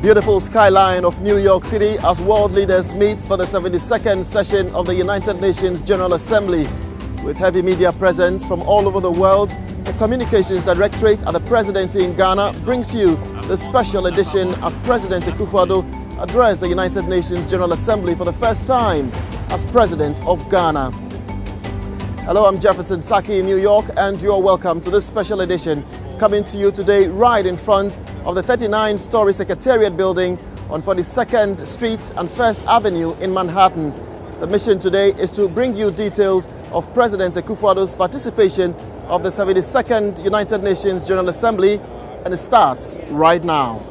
Beautiful skyline of New York City as world leaders meet for the 72nd session of the United Nations General Assembly. With heavy media presence from all over the world, the Communications Directorate at the Presidency in Ghana brings you the special edition as President Akufo-Addo addressed the United Nations General Assembly for the first time as President of Ghana. Hello, I'm Jefferson Saki in New York, and you're welcome to this special edition coming to you today right in front of the 39-story Secretariat building on 42nd Street and 1st Avenue in Manhattan. The mission today is to bring you details of President Akufo-Addo's participation of the 72nd United Nations General Assembly, and it starts right now.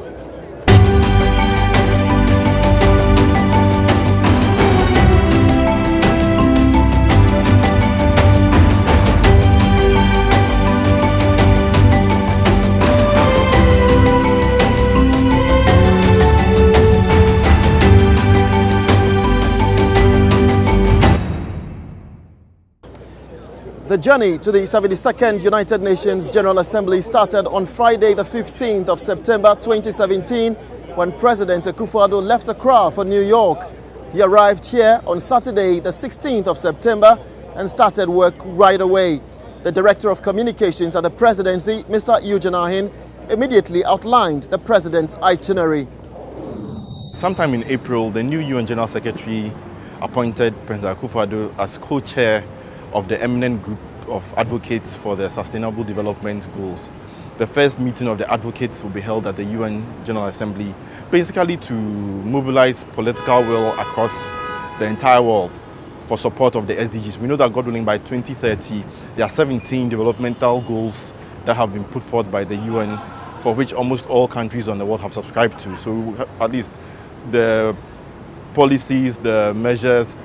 The journey to the 72nd United Nations General Assembly started on Friday the 15th of September 2017 when President Akufo-Addo left Accra for New York. He arrived here on Saturday the 16th of September and started work right away. The Director of Communications at the Presidency, Mr. UNGA, immediately outlined the President's itinerary. Sometime in April, the new UN General Secretary appointed President Akufo-Addo as co-chair of the eminent group of advocates for the Sustainable Development Goals. The first meeting of the advocates will be held at the UN General Assembly, basically to mobilize political will across the entire world for support of the SDGs. We know that, God willing, by 2030, there are 17 developmental goals that have been put forth by the UN, for which almost all countries on the world have subscribed to. So at least the policies, the measures,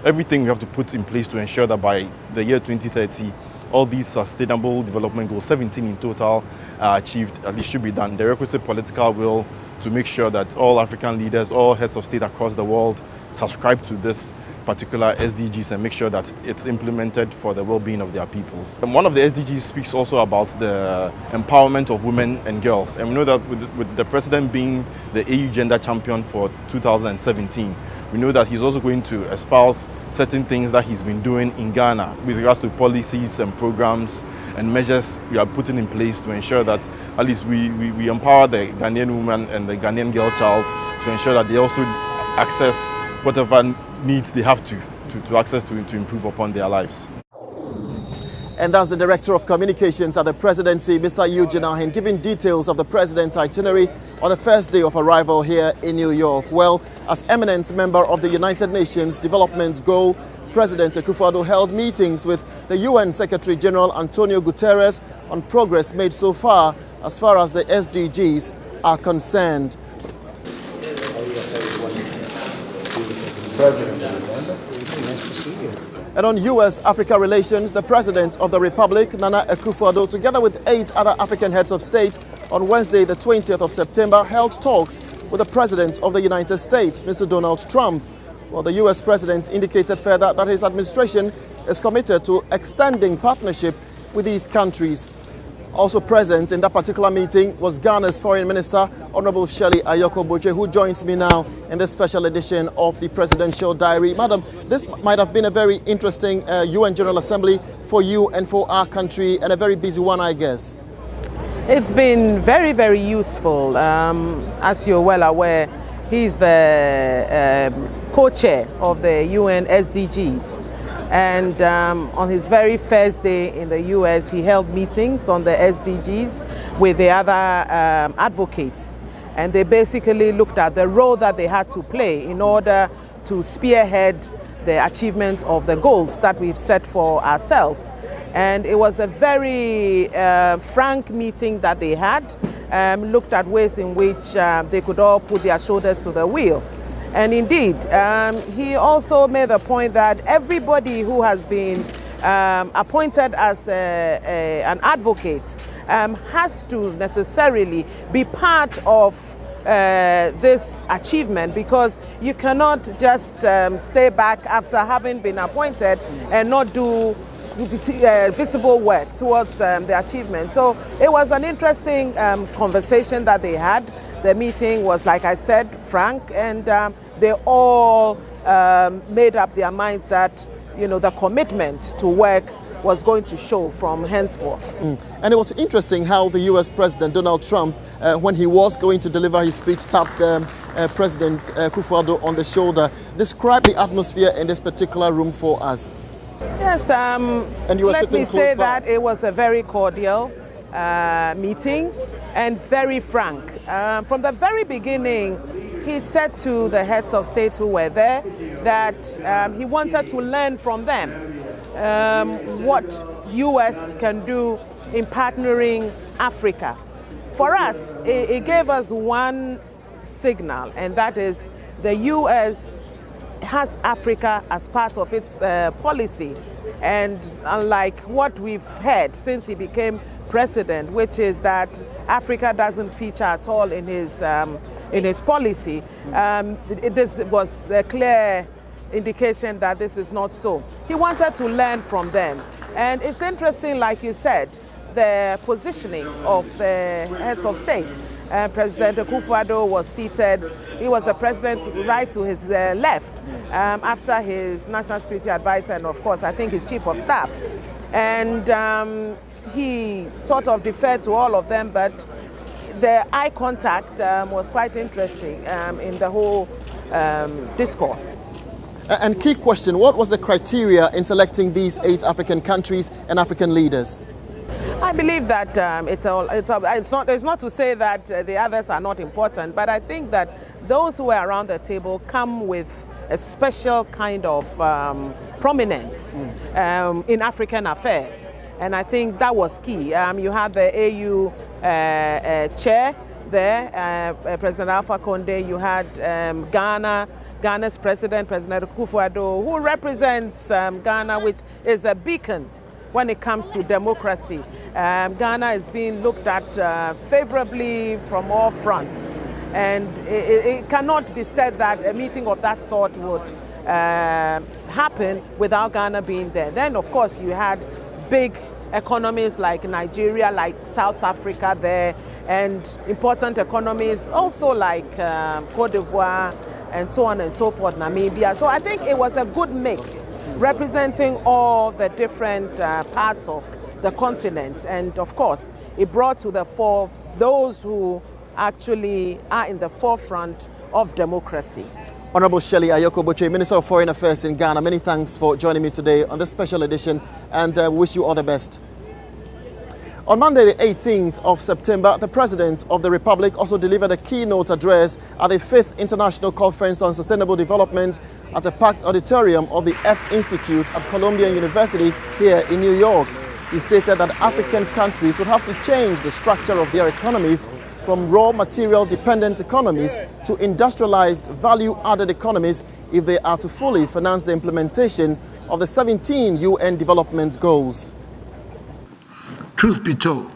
everything we have to put in place to ensure that by the year 2030, all these sustainable development goals, 17 in total, are achieved. At least should be done. The requisite political will to make sure that all African leaders, all heads of state across the world subscribe to this particular SDGs and make sure that it's implemented for the well-being of their peoples. And one of the SDGs speaks also about the empowerment of women and girls. And we know that with the president being the AU Gender Champion for 2017, we know that he's also going to espouse certain things that he's been doing in Ghana with regards to policies and programs and measures we are putting in place to ensure that at least we empower the Ghanaian woman and the Ghanaian girl child to ensure that they also access whatever needs they have to access to improve upon their lives. And that's the Director of Communications at the Presidency, Mr. UNGA, giving details of the President's itinerary on the first day of arrival here in New York. Well, as eminent member of the United Nations Development Goal, President Akufo-Addo held meetings with the UN Secretary General Antonio Guterres on progress made so far as the SDGs are concerned. And on US-Africa relations, the President of the Republic, Nana Akufo-Addo, together with 8 other African heads of state, on Wednesday, the 20th of September, held talks with the President of the United States, Mr. Donald Trump. Well, the US President indicated further that his administration is committed to extending partnership with these countries. Also present in that particular meeting was Ghana's Foreign Minister, Honorable Shirley Ayoko-Botwe, who joins me now in this special edition of the Presidential Diary. Madam, this might have been a very interesting UN General Assembly for you and for our country, and a very busy one, I guess. It's been very, very useful. As you're well aware, he's the co-chair of the UN SDGs. And on his very first day in the US, he held meetings on the SDGs with the other advocates. And they basically looked at the role that they had to play in order to spearhead the achievement of the goals that we've set for ourselves. And it was a very frank meeting that they had, looked at ways in which they could all put their shoulders to the wheel. And indeed, he also made the point that everybody who has been appointed as an advocate has to necessarily be part of this achievement, because you cannot just stay back after having been appointed and not do visible work towards the achievement. So it was an interesting conversation that they had. The meeting was, like I said, frank, and they all made up their minds that, the commitment to work was going to show from henceforth. And it was interesting how the US President Donald Trump, when he was going to deliver his speech, tapped President Akufo-Addo on the shoulder. Describe the atmosphere in this particular room for us. Yes, and you were let me close say by. that it was a very cordial meeting and very frank. From the very beginning, he said to the heads of state who were there that he wanted to learn from them what US can do in partnering Africa. For us, it gave us one signal, and that is the US has Africa as part of its policy. And unlike what we've heard since he became president, which is that Africa doesn't feature at all in his policy, this was a clear indication that this is not so. He wanted to learn from them. And it's interesting, like you said, the positioning of the heads of state. President Akufo-Addo was seated. He was the president right to his left after his national security advisor and, of course, I think his chief of staff. And he sort of deferred to all of them, but the eye contact was quite interesting in the whole discourse. And key question, what was the criteria in selecting these 8 African countries and African leaders? I believe that it's not to say that the others are not important, but I think that those who are around the table come with a special kind of prominence in African affairs. And I think that was key. You had the AU chair there, President Alpha Conde. You had Ghana's President Akufo-Addo, who represents Ghana, which is a beacon when it comes to democracy. Ghana is being looked at favorably from all fronts. And it cannot be said that a meeting of that sort would happen without Ghana being there. Then, of course, you had big economies like Nigeria, like South Africa there, and important economies also like Cote d'Ivoire, and so on and so forth, Namibia. So I think it was a good mix, representing all the different parts of the continent. And of course, it brought to the fore those who actually are in the forefront of democracy. Honorable Shelley Ayoko-Botwe, Minister of Foreign Affairs in Ghana, many thanks for joining me today on this special edition, and wish you all the best. On Monday, the 18th of September, the President of the Republic also delivered a keynote address at the 5th International Conference on Sustainable Development at a packed auditorium of the Earth Institute at Columbia University here in New York. He stated that African countries would have to change the structure of their economies from raw material dependent economies to industrialized value-added economies if they are to fully finance the implementation of the 17 UN Development Goals. Truth be told,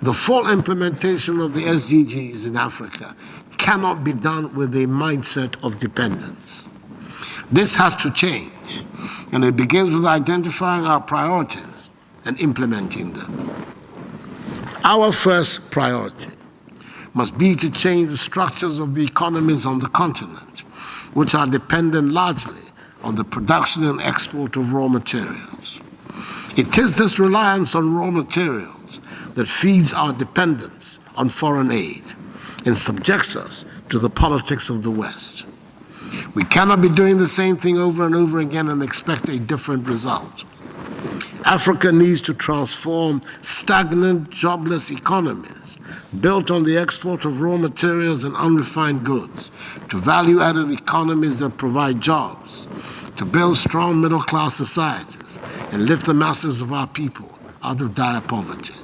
the full implementation of the SDGs in Africa cannot be done with a mindset of dependence. This has to change, and it begins with identifying our priorities and implementing them. Our first priority must be to change the structures of the economies on the continent, which are dependent largely on the production and export of raw materials. It is this reliance on raw materials that feeds our dependence on foreign aid and subjects us to the politics of the West. We cannot be doing the same thing over and over again and expect a different result. Africa needs to transform stagnant, jobless economies built on the export of raw materials and unrefined goods to value-added economies that provide jobs, to build strong middle-class societies and lift the masses of our people out of dire poverty.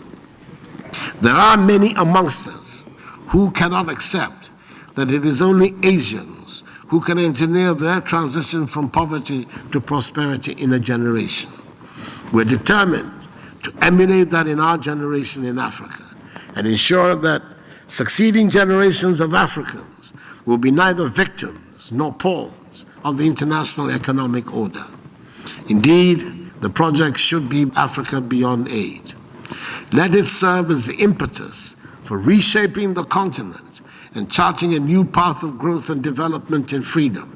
There are many amongst us who cannot accept that it is only Asians who can engineer their transition from poverty to prosperity in a generation. We're determined to emulate that in our generation in Africa and ensure that succeeding generations of Africans will be neither victims nor pawns of the international economic order. Indeed, the project should be Africa Beyond Aid. Let it serve as the impetus for reshaping the continent and charting a new path of growth and development and freedom,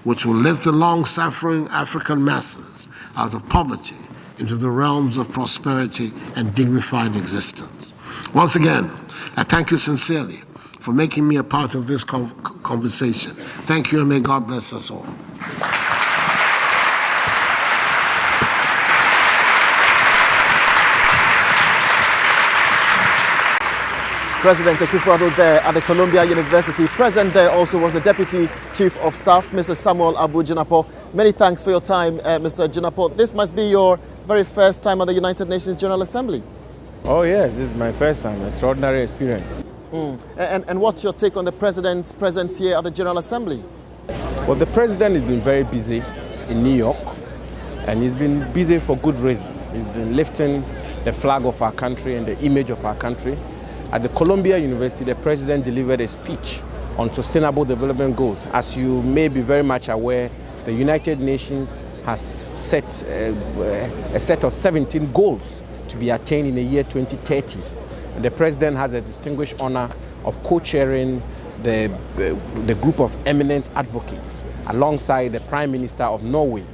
which will lift the long-suffering African masses out of poverty into the realms of prosperity and dignified existence. Once again, I thank you sincerely for making me a part of this conversation. Thank you, and may God bless us all. President Akufo-Addo there at the Columbia University. Present there also was the Deputy Chief of Staff, Mr. Samuel Abu Jinapor. Many thanks for your time, Mr. Jinapor. This must be your very first time at the United Nations General Assembly. Oh yes, this is my first time. Extraordinary experience. And what's your take on the President's presence here at the General Assembly? Well, the President has been very busy in New York, and he's been busy for good reasons. He's been lifting the flag of our country and the image of our country. At the Columbia University, the President delivered a speech on sustainable development goals. As you may be very much aware, the United Nations has set a set of 17 goals to be attained in the year 2030. And the President has a distinguished honor of co-chairing the group of eminent advocates alongside the Prime Minister of Norway.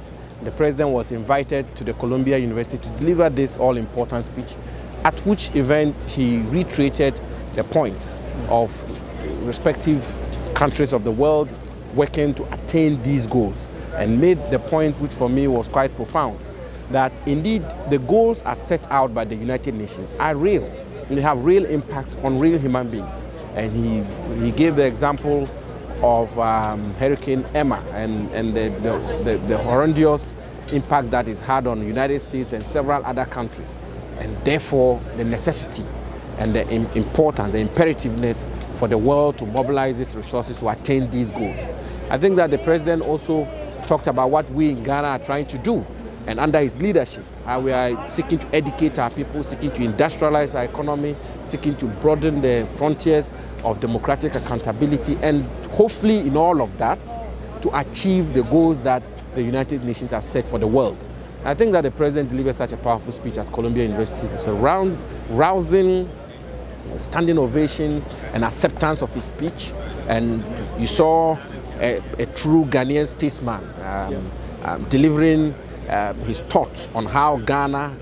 The President was invited to the Columbia University to deliver this all-important speech, at which event he reiterated the point of respective countries of the world working to attain these goals, and made the point, which for me was quite profound, that indeed the goals are set out by the United Nations are real, and they have real impact on real human beings. And he gave the example of Hurricane Emma and the horrendous impact that it's had on the United States and several other countries, and therefore the necessity and the importance, the imperativeness for the world to mobilize its resources to attain these goals. I think that the President also talked about what we in Ghana are trying to do, and under his leadership, how we are seeking to educate our people, seeking to industrialize our economy, seeking to broaden the frontiers of democratic accountability, and hopefully in all of that, to achieve the goals that the United Nations has set for the world. I think that the President delivered such a powerful speech at Columbia University. It was a rousing, standing ovation and acceptance of his speech. And you saw a true Ghanaian statesman delivering his thoughts on how Ghana,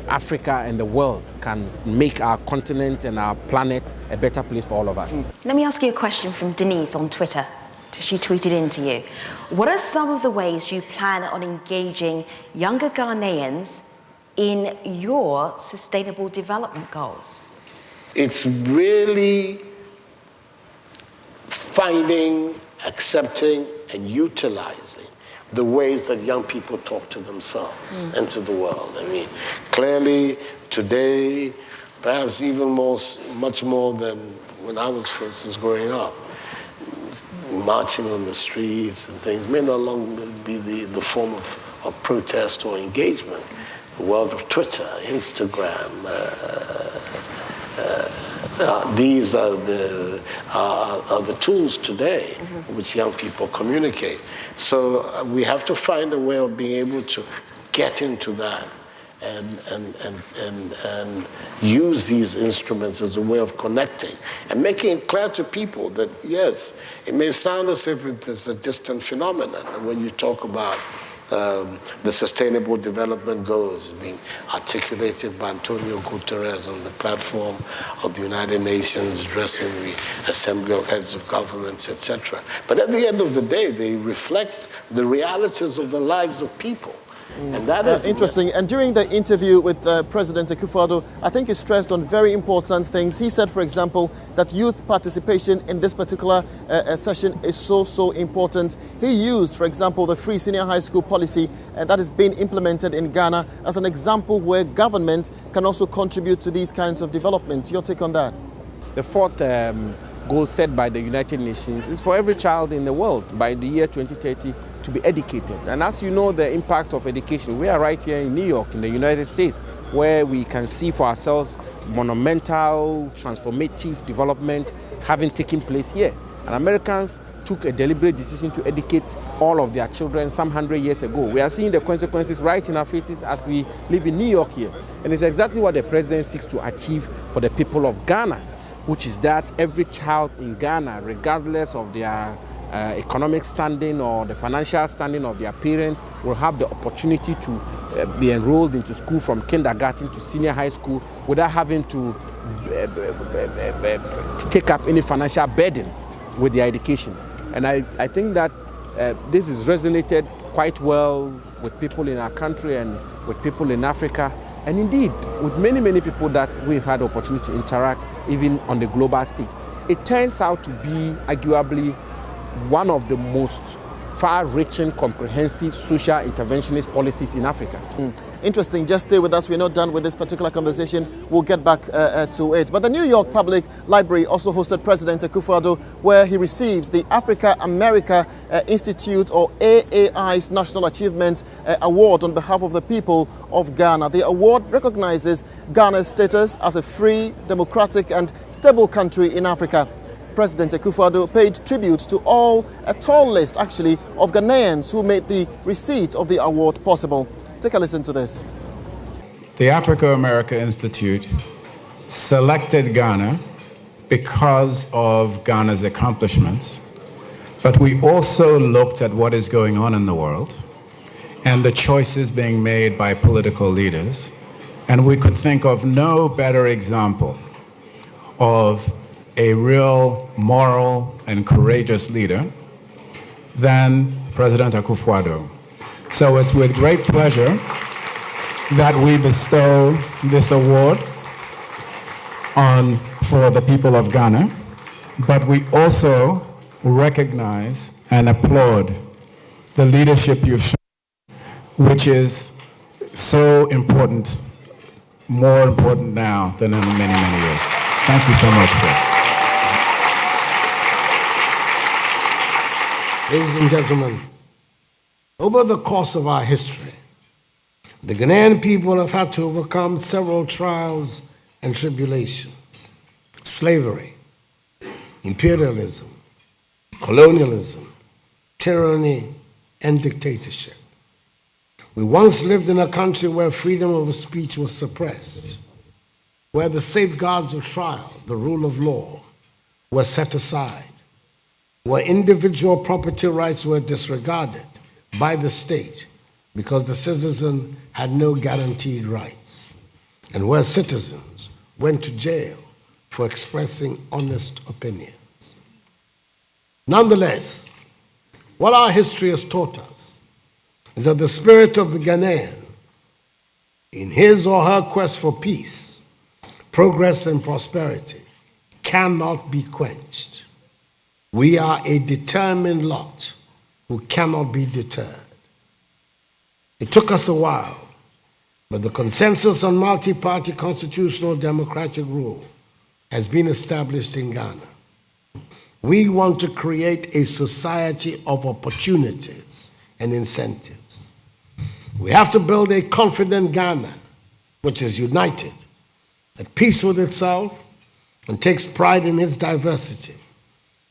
Africa, and the world can make our continent and our planet a better place for all of us. Let me ask you a question from Denise on Twitter. She tweeted in to you. What are some of the ways you plan on engaging younger Ghanaians in your sustainable development goals? It's really finding, accepting, and utilizing the ways that young people talk to themselves and to the world. I mean, clearly today, perhaps even much more than when I was, for instance, growing up, marching on the streets and things may no longer be the form of protest or engagement. The world of Twitter, Instagram, these are the tools today which young people communicate. So we have to find a way of being able to get into that and use these instruments as a way of connecting and making it clear to people that, yes, it may sound as if it is a distant phenomenon. And when you talk about the Sustainable Development Goals being articulated by Antonio Guterres on the platform of the United Nations, addressing the Assembly of Heads of Governments, etc. But at the end of the day, they reflect the realities of the lives of people. And that is interesting. And during the interview with President Akufo-Addo, I think he stressed on very important things. He said, for example, that youth participation in this particular session is so important. He used, for example, the free senior high school policy that is being implemented in Ghana as an example where government can also contribute to these kinds of developments. Your take on that? The fourth goal set by the United Nations is for every child in the world by the year 2030 to be educated. And as you know, the impact of education, we are right here in New York, in the United States, where we can see for ourselves monumental, transformative development having taken place here. And Americans took a deliberate decision to educate all of their children some 100 years ago. We are seeing the consequences right in our faces as we live in New York here. And it's exactly what the President seeks to achieve for the people of Ghana, which is that every child in Ghana, regardless of their economic standing or the financial standing of their parents, will have the opportunity to be enrolled into school from kindergarten to senior high school without having to take up any financial burden with their education. And I think that this has resonated quite well with people in our country and with people in Africa, and indeed with many, many people that we've had the opportunity to interact even on the global stage. It turns out to be arguably one of the most far-reaching, comprehensive social interventionist policies in Africa. Interesting. Just stay with us. We're not done with this particular conversation. We'll get back to it. But the New York Public Library also hosted President Akufo-Addo, where he received the Africa America Institute, or AAI's National Achievement Award on behalf of the people of Ghana. The award recognizes Ghana's status as a free, democratic and stable country in Africa. President Akufo-Addo paid tribute to a tall list actually of Ghanaians who made the receipt of the award possible. Take a listen to this. The Africa America Institute selected Ghana because of Ghana's accomplishments, but we also looked at what is going on in the world and the choices being made by political leaders, and we could think of no better example of a real moral and courageous leader than President Akufo-Addo. So it's with great pleasure that we bestow this award for the people of Ghana, but we also recognize and applaud the leadership you've shown, which is so important, more important now than in many, many years. Thank you so much, sir. Ladies and gentlemen, over the course of our history, the Ghanaian people have had to overcome several trials and tribulations: slavery, imperialism, colonialism, tyranny, and dictatorship. We once lived in a country where freedom of speech was suppressed, where the safeguards of trial, the rule of law, were set aside, where individual property rights were disregarded by the state because the citizen had no guaranteed rights, and where citizens went to jail for expressing honest opinions. Nonetheless, what our history has taught us is that the spirit of the Ghanaian, in his or her quest for peace, progress, and prosperity, cannot be quenched. We are a determined lot who cannot be deterred. It took us a while, but the consensus on multi-party constitutional democratic rule has been established in Ghana. We want to create a society of opportunities and incentives. We have to build a confident Ghana, which is united, at peace with itself, and takes pride in its diversity,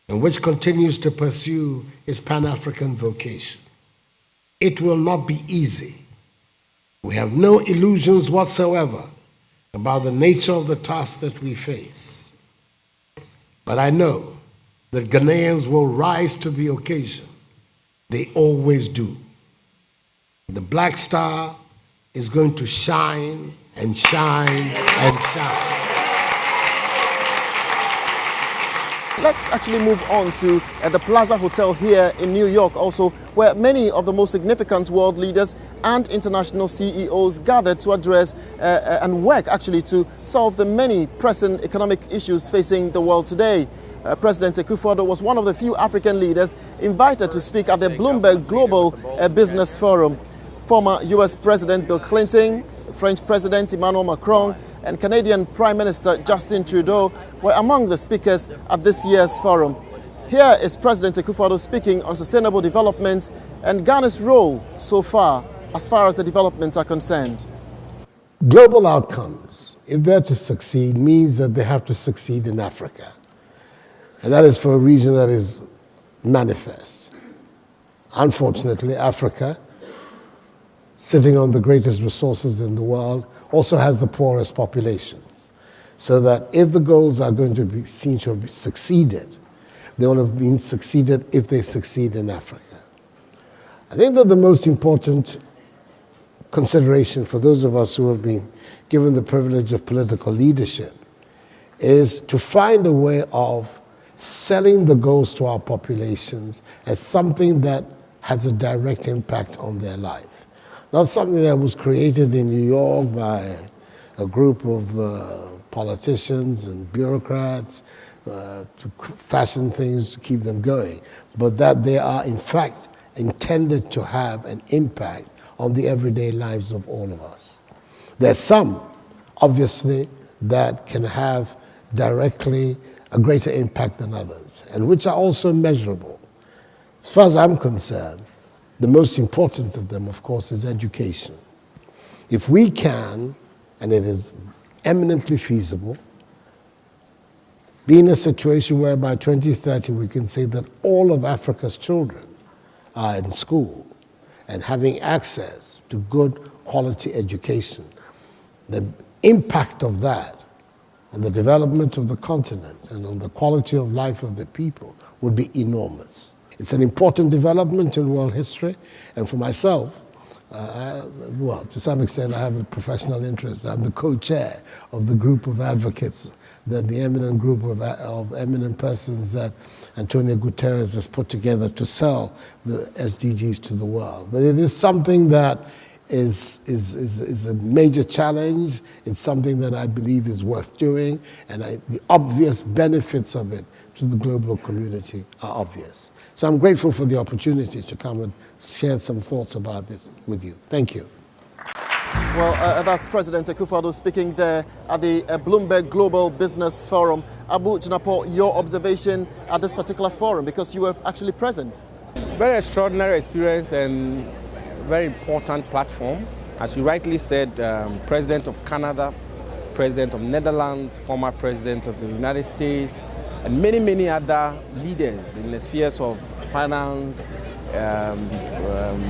and which continues to pursue its Pan-African vocation. It will not be easy. We have no illusions whatsoever about the nature of the task that we face. But I know that Ghanaians will rise to the occasion. They always do. The Black Star is going to shine and shine and shine. Let's actually move on to the Plaza Hotel here in New York also, where many of the most significant world leaders and international CEOs gathered to address and work actually to solve the many pressing economic issues facing the world today. President Akufo-Addo was one of the few African leaders invited to speak at the Bloomberg Global Business Forum. Former US President Bill Clinton, French President Emmanuel Macron, and Canadian Prime Minister Justin Trudeau were among the speakers at this year's forum. Here is President Akufo-Addo speaking on sustainable development and Ghana's role so far as the developments are concerned. Global outcomes, if they're to succeed, means that they have to succeed in Africa. And that is for a reason that is manifest. Unfortunately, Africa, sitting on the greatest resources in the world, also has the poorest populations. so that if the goals are going to be seen to have succeeded, they will have been succeeded if they succeed in Africa. I think that the most important consideration for those of us who have been given the privilege of political leadership is to find a way of selling the goals to our populations as something that has a direct impact on their life. Not something that was created in New York by a group of politicians and bureaucrats to fashion things to keep them going, but that they are in fact intended to have an impact on the everyday lives of all of us. There's some, obviously, that can have directly a greater impact than others, and which are also measurable. As far as I'm concerned, the most important of them, of course, is education. If we can, and it is eminently feasible, be in a situation where by 2030 we can say that all of Africa's children are in school and having access to good quality education, the impact of that on the development of the continent and on the quality of life of the people would be enormous. It's an important development in world history, and for myself, well, to some extent I have a professional interest. I'm the co-chair of the group of advocates, the eminent group of eminent persons that Antonio Guterres has put together to sell the SDGs to the world. But it is something that is a major challenge. It's something that I believe is worth doing, and the obvious benefits of it to the global community are obvious. So I'm grateful for the opportunity to come and share some thoughts about this with you. Thank you. Well, that's President Akufo-Addo speaking there at the Bloomberg Global Business Forum. Abu Jinapo, your observation at this particular forum, because you were actually present. Very extraordinary experience and very important platform. As you rightly said, President of Canada, President of Netherlands, former President of the United States, and many, many other leaders in the spheres of finance,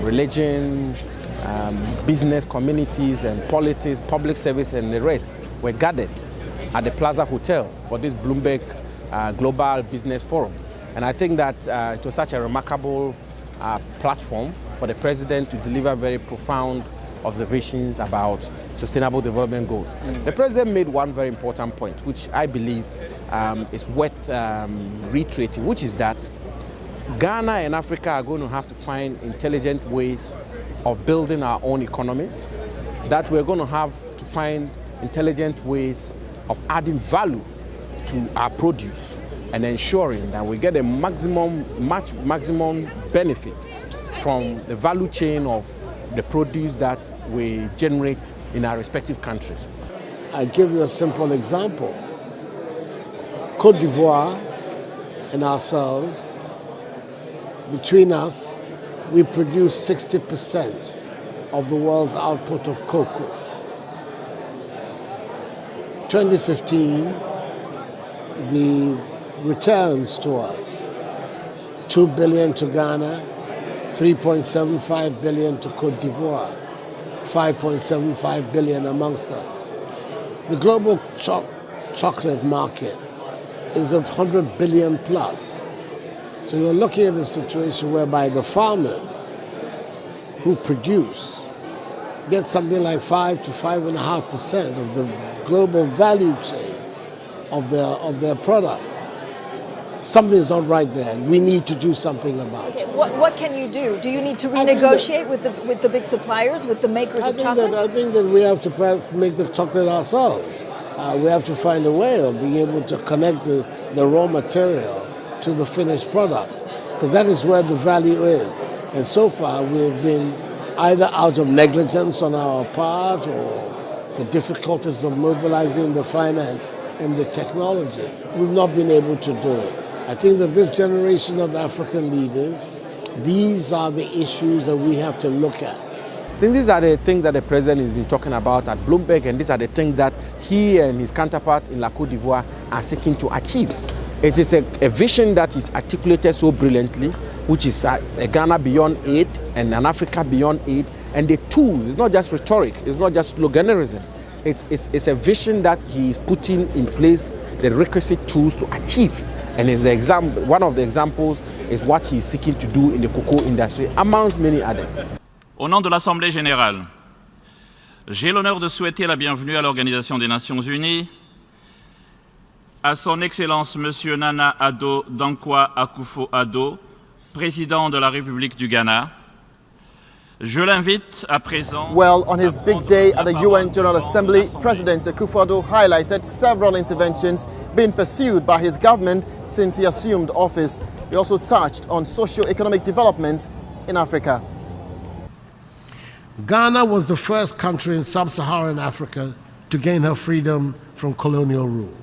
religion, business communities and politics, public service and the rest were gathered at the Plaza Hotel for this Bloomberg Global Business Forum. And I think that it was such a remarkable platform for the President to deliver very profound observations about sustainable development goals. The President made one very important point, which I believe is worth reiterating, which is that Ghana and Africa are going to have to find intelligent ways of building our own economies, that we're going to have to find intelligent ways of adding value to our produce and ensuring that we get a maximum benefit from the value chain of the produce that we generate in our respective countries. I'll give you a simple example. Côte d'Ivoire and ourselves, between us, we produce 60% of the world's output of cocoa. 2015, the returns to us, 2 billion to Ghana, 3.75 billion to Côte d'Ivoire, 5.75 billion amongst us. The global chocolate market is of 100 billion plus. So you're looking at a situation whereby the farmers who produce get something like 5 to 5.5% of the global value chain of their product. Something is not right there, and we need to do something about it. What can you do? Do you need to renegotiate with the big suppliers, with the makers of chocolate? I think that we have to perhaps make the chocolate ourselves. We have to find a way of being able to connect the raw material to the finished product, because that is where the value is. And so far we've been either out of negligence on our part or the difficulties of mobilizing the finance and the technology. We've not been able to do it. I think that this generation of African leaders, these are the issues that we have to look at. I think these are the things that the President has been talking about at Bloomberg, and these are the things that he and his counterpart in La Côte d'Ivoire are seeking to achieve. It is a vision that is articulated so brilliantly, which is a Ghana beyond aid and an Africa beyond aid. And the tools, it's not just rhetoric, it's not just sloganism. it's a vision that he is putting in place the requisite tools to achieve. And one of the examples is what he is seeking to do in the cocoa industry, amongst many others. Au nom de l'Assemblée générale, j'ai l'honneur de souhaiter la bienvenue à l'Organisation des Nations Unies à son Excellence Monsieur Nana Addo Dankwa Akufo-Addo, président de la République du Ghana. Je l'invite à présent. Well, on his big day at the UN General Assembly, President Akufo-Addo highlighted several interventions being pursued by his government since he assumed office. He also touched on socio-economic development in Africa. Ghana was the first country in sub-Saharan Africa to gain her freedom from colonial rule.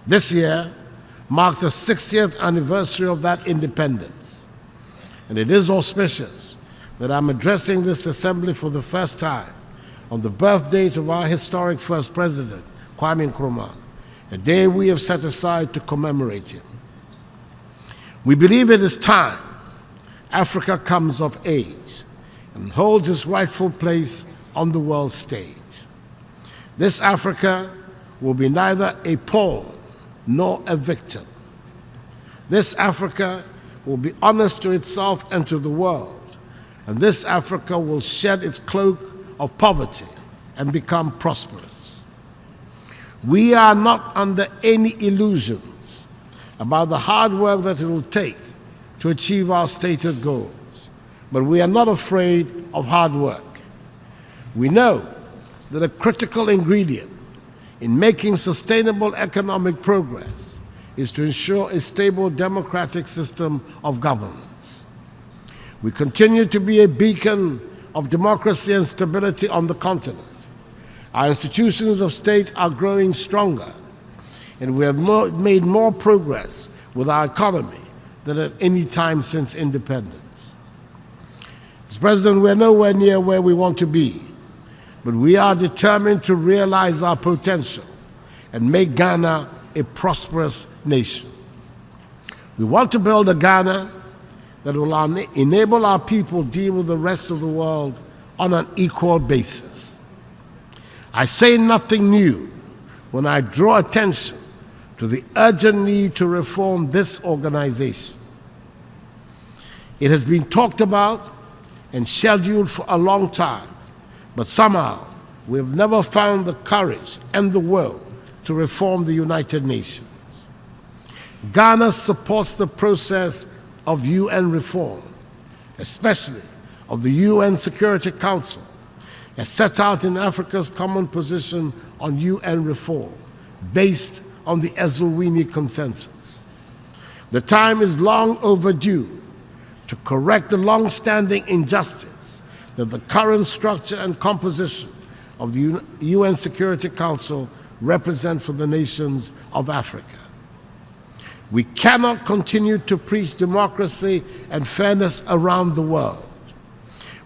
This year marks the 60th anniversary of that independence. And it is auspicious that I'm addressing this assembly for the first time on the birth date of our historic first president, Kwame Nkrumah, a day we have set aside to commemorate him. We believe it is time Africa comes of age and holds its rightful place on the world stage. This Africa will be neither a pawn nor a victim. This Africa will be honest to itself and to the world, and this Africa will shed its cloak of poverty and become prosperous. We are not under any illusions about the hard work that it will take to achieve our stated goals, but we are not afraid of hard work. We know that a critical ingredient in making sustainable economic progress is to ensure a stable democratic system of governance. We continue to be a beacon of democracy and stability on the continent. Our institutions of state are growing stronger, and we have made more progress with our economy than at any time since independence. Mr. President, we're nowhere near where we want to be, but we are determined to realize our potential and make Ghana a prosperous nation. We want to build a Ghana that will enable our people to deal with the rest of the world on an equal basis. I say nothing new when I draw attention to the urgent need to reform this organization. It has been talked about and scheduled for a long time, but somehow we have never found the courage and the will to reform the United Nations. Ghana supports the process of UN reform, especially of the UN Security Council, as set out in Africa's common position on UN reform, based on the Eswatini Consensus. The time is long overdue to correct the long-standing injustice that the current structure and composition of the UN Security Council represent for the nations of Africa. We cannot continue to preach democracy and fairness around the world.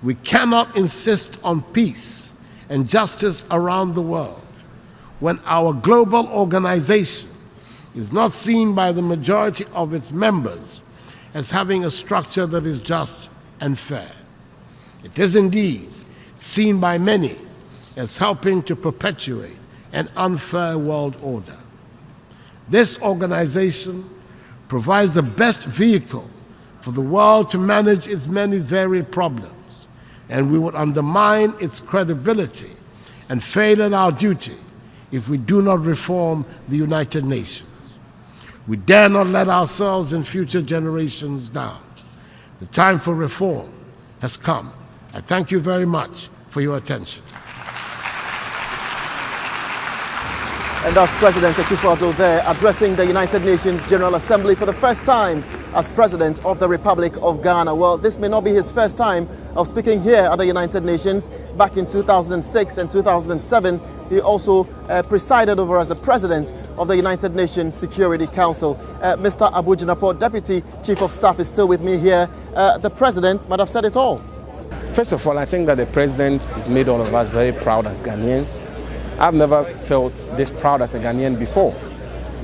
We cannot insist on peace and justice around the world when our global organization is not seen by the majority of its members as having a structure that is just and fair. It is indeed seen by many as helping to perpetuate an unfair world order. This organization provides the best vehicle for the world to manage its many varied problems, and we would undermine its credibility and fail in our duty if we do not reform the United Nations. We dare not let ourselves and future generations down. The time for reform has come. I thank you very much for your attention. And that's President Akufo-Addo there addressing the United Nations General Assembly for the first time as President of the Republic of Ghana. Well, this may not be his first time of speaking here at the United Nations. Back in 2006 and 2007, he also presided over as the President of the United Nations Security Council. Mr. Abu Jinapor, Deputy Chief of Staff, is still with me here. The President might have said it all. First of all, I think that the President has made all of us very proud as Ghanaians. I've never felt this proud as a Ghanaian before.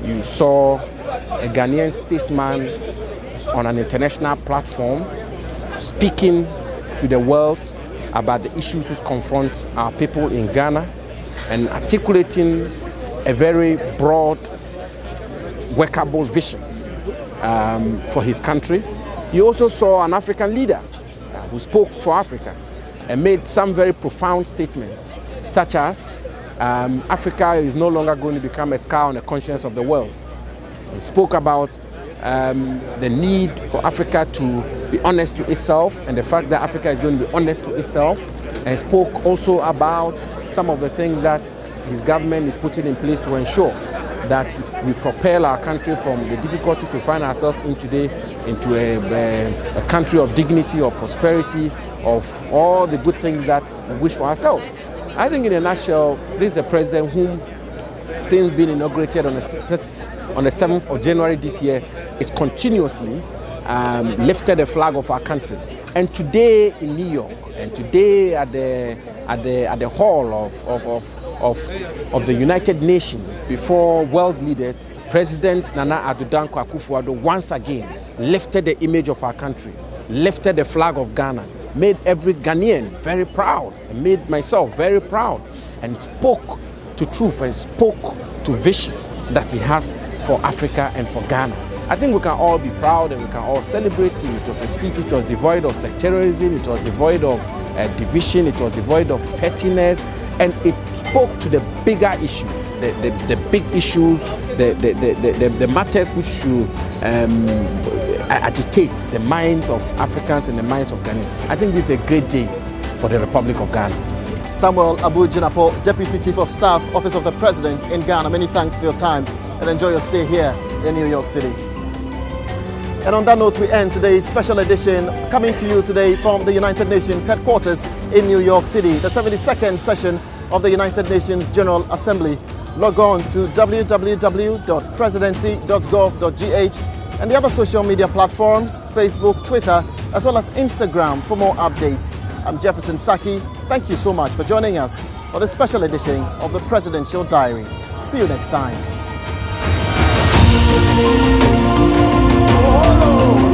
You saw a Ghanaian statesman on an international platform speaking to the world about the issues which confront our people in Ghana. and articulating a very broad, workable vision for his country. You also saw an African leader who spoke for Africa and made some very profound statements, such as Africa is no longer going to become a scar on the conscience of the world. He spoke about the need for Africa to be honest to itself and the fact that Africa is going to be honest to itself, and spoke also about some of the things that his government is putting in place to ensure that we propel our country from the difficulties we find ourselves in today into a country of dignity, of prosperity, of all the good things that we wish for ourselves. I think in a nutshell, this is a president whom, since being inaugurated on the 7th of January this year, is continuously lifted the flag of our country. And today in New York, and today at the hall of the United Nations before world leaders, President Nana Addo Akufo-Addo once again lifted the image of our country, lifted the flag of Ghana, made every Ghanaian very proud, and made myself very proud, and spoke to truth and spoke to vision that he has for Africa and for Ghana. I think we can all be proud and we can all celebrate him. It was a speech which was devoid of sectarianism, it was devoid of division, it was devoid of pettiness, and it spoke to the bigger issues, the big issues, the matters which should agitate the minds of Africans and the minds of Ghanaians. I think this is a great day for the Republic of Ghana. Samuel Abu-Jinapo, Deputy Chief of Staff, Office of the President in Ghana, many thanks for your time and enjoy your stay here in New York City. And on that note, we end today's special edition, coming to you today from the United Nations headquarters in New York City, the 72nd session of the United Nations General Assembly. Log on to www.presidency.gov.gh and the other social media platforms, Facebook, Twitter, as well as Instagram for more updates. I'm Jefferson Saki. Thank you so much for joining us for this special edition of the Presidential Diary. See you next time. Oh,